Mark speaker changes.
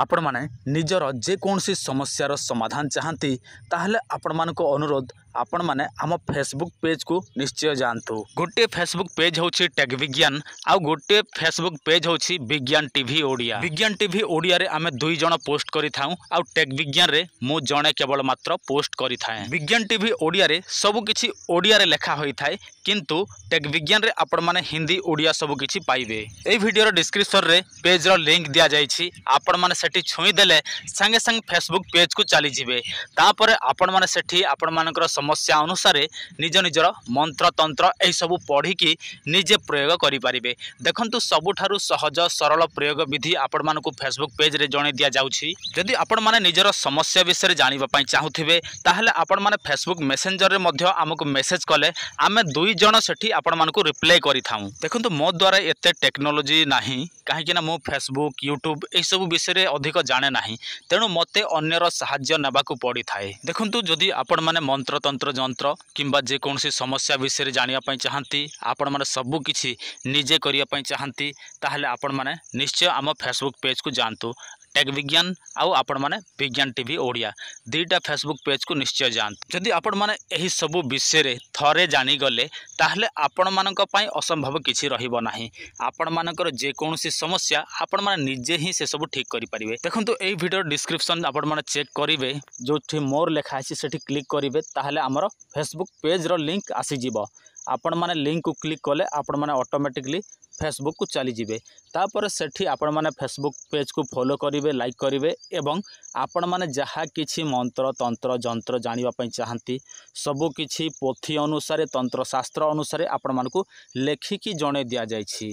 Speaker 1: आपण माने निजर जेकोसी समस्यार समाधान चाहती ताहले आपण मानको अनुरोध आपण माने आम फेसबुक पेज को निश्चय जानतु। गोटे फेसबुक पेज होछि टेक विज्ञान आ गोटे फेसबुक पेज होछि विज्ञान टीवी ओडिया। विज्ञान टीवी ओडिया रे आमे दुई जण पोस्ट करि थाउ आ टेक विज्ञान रे मु जणे केवल मात्र पोस्ट करि थाए। विज्ञान टीवी ओडिया रे सब किछि ओडिया रे लेखा होई थाए किंतु टेक विज्ञान रे आपण माने हिंदी ओडिया सब किछि पाइबे। ए वीडियो रो डिस्क्रिप्शन रे पेज रो लिंक दिया जाइछि आपण माने सेठी छुई देले संगे संग फेसबुक पेज को चली जिवे। तापरे आपण माने सेठी आपण मानकर समस्या अनुसार निज निजर मंत्र तंत्र एही सब पढ़ी कि निजे प्रयोग करि परिबे। देखंतु सबुठारु सहज सरल प्रयोग विधि आपण मानको फेसबुक पेज रे जणे दिया जाउछि। जदि आपण माने निजर समस्या विषय जानिबा पई चाहुथिबे ताहले आपण माने फेसबुक मेसेंजर रे मध्य हमकु मेसेज कले आमे दुई जण सेठी आपण मानको रिप्लाई करि थाउ। देखंतु मो द्वारा एते टेक्नोलॉजी नाही काहेकि ना मो फेसबुक यूट्यूब एही सब विषय रे अधिक जाने नाही तेणु मते अन्यर साहाय्य नेबाकू पड़ी थाए। देखंतु जदि आपण माने मंत्र तंत्र जंत्र किंबा जे कोनसी समस्या विषय रे जानिया पई चाहंती आपण माने सबु किछि निजे करिया पई चाहंती ताहले आपण माने निश्चय आम फेसबुक पेज को जानतु। टेक विज्ञान आउ आपण माने विज्ञान टीवी ओडिया दुईटा फेसबुक पेज को निश्चय जानतु। जदि आपण माने एही सबु विषय रे थरे जानी गले ताहले आपण मानक पई असंभव किछि रहिबो नाही। आपण मानकर जे कोनसी समस्या आपण माने निजे ही से सब ठीक करि परिबे। देखंतु एही वीडियो डिस्क्रिप्शन आपण माने चेक करिवे जोठी मोर लेखा आछि सेठी क्लिक करिवे ताहले हमर फेसबुक पेज रो लिंक आसी जिवो। आपण माने लिंक को क्लिक कले आपण माने ऑटोमेटिकली फेसबुक को चली जिवे। तापर सेठी आपण माने फेसबुक पेज को फॉलो करिवे लाइक करिवे एवं आपण माने जहा किछि मंत्र तंत्र जंत्र जानिबा पई चाहंती सबु किछि पोथी अनुसार तंत्र शास्त्र अनुसार आपण मानकु लेखिकी जणे दिया जायछि।